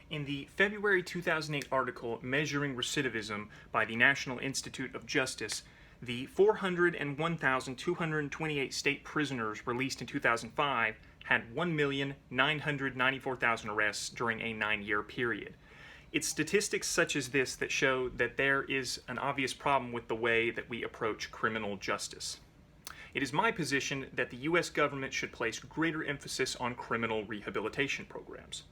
In the February 2008 article Measuring Recidivism by the National Institute of Justice, the 401,228 state prisoners released in 2005 had 1,994,000 arrests during a 9-year period. It's statistics such as this that show that there is an obvious problem with the way that we approach criminal justice. It is my position that the U.S. government should place greater emphasis on criminal rehabilitation programs.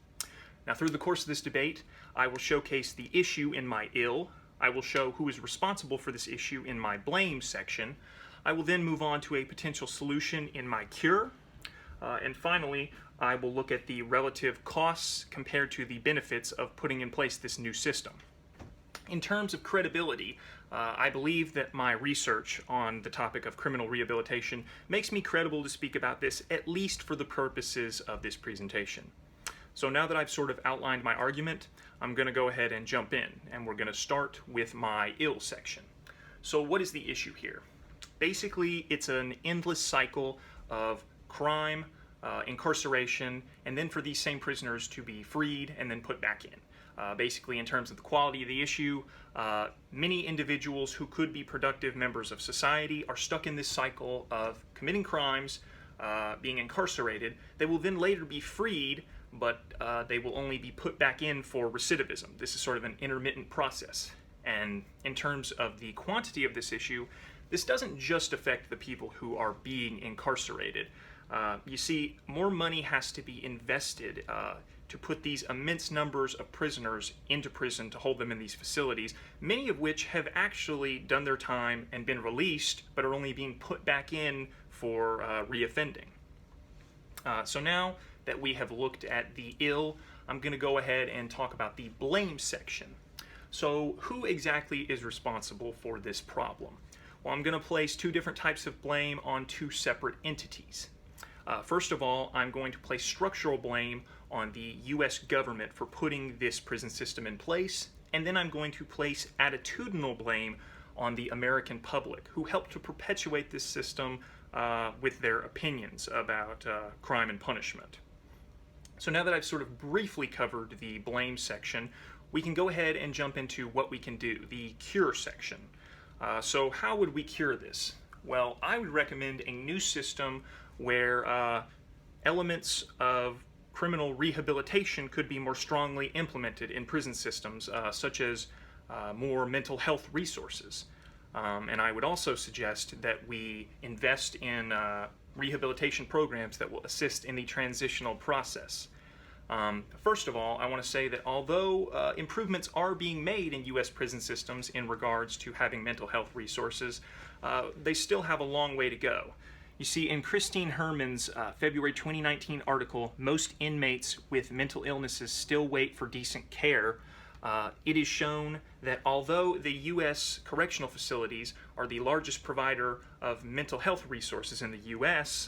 Now, through the course of this debate, I will showcase the issue in my ill, I will show who is responsible for this issue in my blame section, I will then move on to a potential solution in my cure, and finally, I will look at the relative costs compared to the benefits of putting in place this new system. In terms of credibility, I believe that my research on the topic of criminal rehabilitation makes me credible to speak about this, at least for the purposes of this presentation. So now that I've sort of outlined my argument, I'm going to go ahead and jump in, and we're going to start with my ill section. So what is the issue here? Basically, it's an endless cycle of crime, incarceration, and then for these same prisoners to be freed and then put back in. Basically, in terms of the quality of the issue, many individuals who could be productive members of society are stuck in this cycle of committing crimes, being incarcerated. They will then later be freed, but they will only be put back in for recidivism. This is sort of an intermittent process. And in terms of the quantity of this issue, this doesn't just affect the people who are being incarcerated. You see, more money has to be invested to put these immense numbers of prisoners into prison to hold them in these facilities, many of which have actually done their time and been released, but are only being put back in for reoffending. So now that we have looked at the ill, I'm going to go ahead and talk about the blame section. So who exactly is responsible for this problem? Well, I'm going to place two different types of blame on two separate entities. First of all, I'm going to place structural blame on the U.S. government for putting this prison system in place, and then I'm going to place attitudinal blame on the American public, who helped to perpetuate this system with their opinions about crime and punishment. So now that I've sort of briefly covered the blame section, we can go ahead and jump into what we can do, the cure section. So how would we cure this? Well, I would recommend a new system where elements of criminal rehabilitation could be more strongly implemented in prison systems, such as more mental health resources. And I would also suggest that we invest in rehabilitation programs that will assist in the transitional process. First of all, I want to say that although improvements are being made in U.S. prison systems in regards to having mental health resources, they still have a long way to go. You see, in Christine Herman's February 2019 article, Most Inmates with Mental Illnesses Still Wait for Decent Care, it is shown that although the U.S. correctional facilities are the largest provider of mental health resources in the U.S.,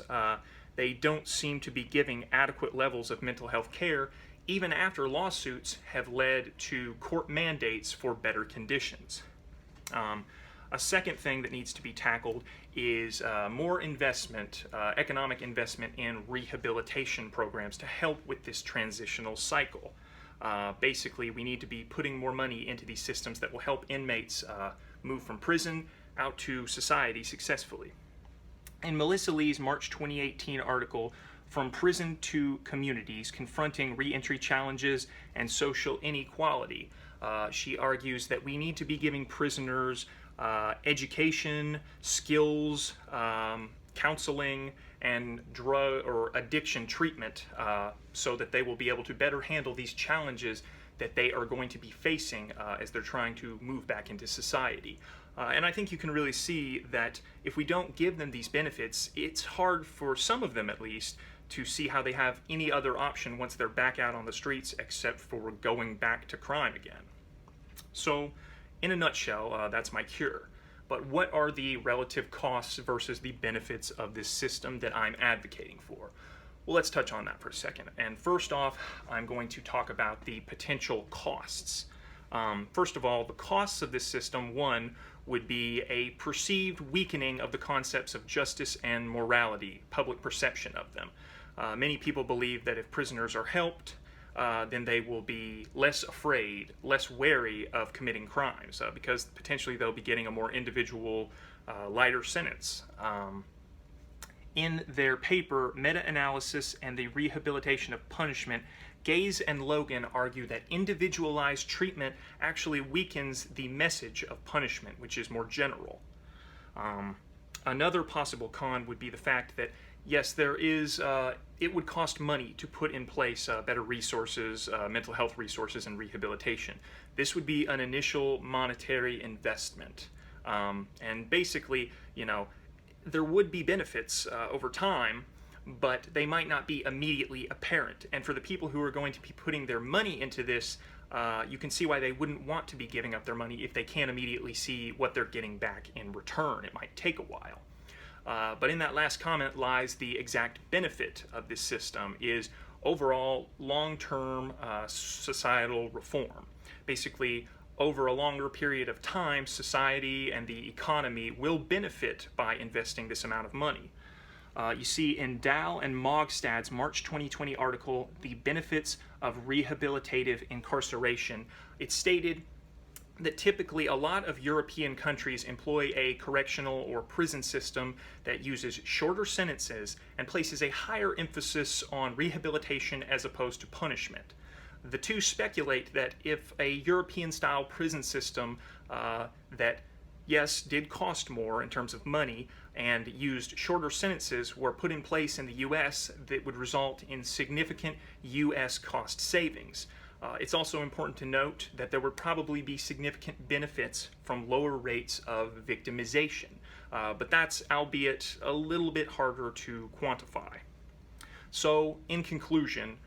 they don't seem to be giving adequate levels of mental health care, even after lawsuits have led to court mandates for better conditions. A second thing that needs to be tackled is more investment, economic investment in rehabilitation programs to help with this transitional cycle. Basically, we need to be putting more money into these systems that will help inmates move from prison out to society successfully. In Melissa Lee's March 2018 article, From Prison to Communities, Confronting Reentry Challenges and Social Inequality, she argues that we need to be giving prisoners education, skills, counseling, and drug or addiction treatment so that they will be able to better handle these challenges that they are going to be facing as they're trying to move back into society. And I think you can really see that if we don't give them these benefits, it's hard for some of them at least to see how they have any other option once they're back out on the streets except for going back to crime again. So, in a nutshell, that's my cure. But what are the relative costs versus the benefits of this system that I'm advocating for? Well, let's touch on that for a second. And first off, I'm going to talk about the potential costs. First of all, the costs of this system, one, would be a perceived weakening of the concepts of justice and morality, public perception of them. Many people believe that if prisoners are helped, then they will be less afraid, less wary of committing crimes, because potentially they'll be getting a more individual, lighter sentence. In their paper, Meta-Analysis and the Rehabilitation of Punishment, Gaze and Logan argue that individualized treatment actually weakens the message of punishment, which is more general. Another possible con would be the fact that, yes, it would cost money to put in place better resources, mental health resources, and rehabilitation. This would be an initial monetary investment. And basically, there would be benefits over time, but they might not be immediately apparent. And for the people who are going to be putting their money into this, you can see why they wouldn't want to be giving up their money if they can't immediately see what they're getting back in return. It might take a while. But in that last comment lies the exact benefit of this system, is overall long-term societal reform. Basically, over a longer period of time, society and the economy will benefit by investing this amount of money. You see in Dahl and Mogstad's March 2020 article, The Benefits of Rehabilitative Incarceration, it stated that typically a lot of European countries employ a correctional or prison system that uses shorter sentences and places a higher emphasis on rehabilitation as opposed to punishment. The two speculate that if a European-style prison system that, yes, did cost more in terms of money and used shorter sentences were put in place in the U.S., that would result in significant U.S. cost savings. It's also important to note that there would probably be significant benefits from lower rates of victimization, but that's albeit a little bit harder to quantify. So, in conclusion,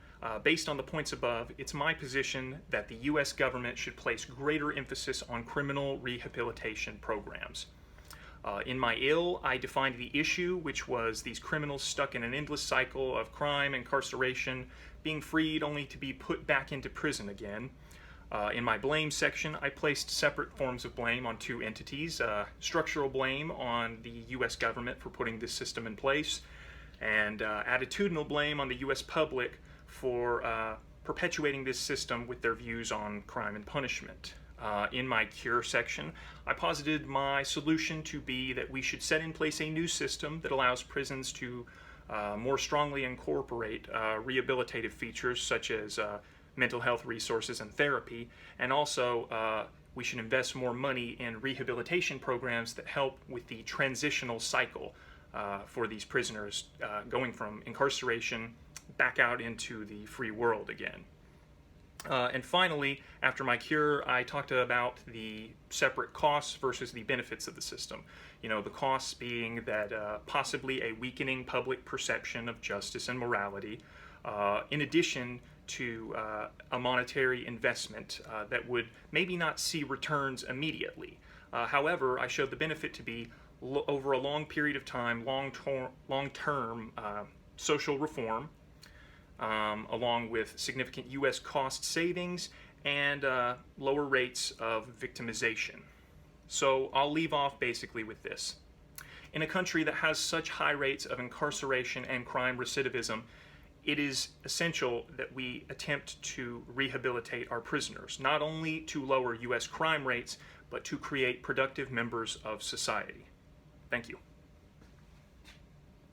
based on the points above, it's my position that the U.S. government should place greater emphasis on criminal rehabilitation programs. In my ill, I defined the issue, which was these criminals stuck in an endless cycle of crime, incarceration, being freed only to be put back into prison again. In my blame section, I placed separate forms of blame on two entities: structural blame on the U.S. government for putting this system in place, and attitudinal blame on the U.S. public for perpetuating this system with their views on crime and punishment. In my cure section, I posited my solution to be that we should set in place a new system that allows prisons to more strongly incorporate rehabilitative features such as mental health resources and therapy, and also we should invest more money in rehabilitation programs that help with the transitional cycle for these prisoners going from incarceration back out into the free world again. And finally, after my cure, I talked about the separate costs versus the benefits of the system. The costs being that possibly a weakening public perception of justice and morality, in addition to a monetary investment that would maybe not see returns immediately. However, I showed the benefit to be over a long period of time, long-term social reform, along with significant U.S. cost savings and lower rates of victimization. So I'll leave off basically with this. In a country that has such high rates of incarceration and crime recidivism, it is essential that we attempt to rehabilitate our prisoners, not only to lower U.S. crime rates, but to create productive members of society. Thank you.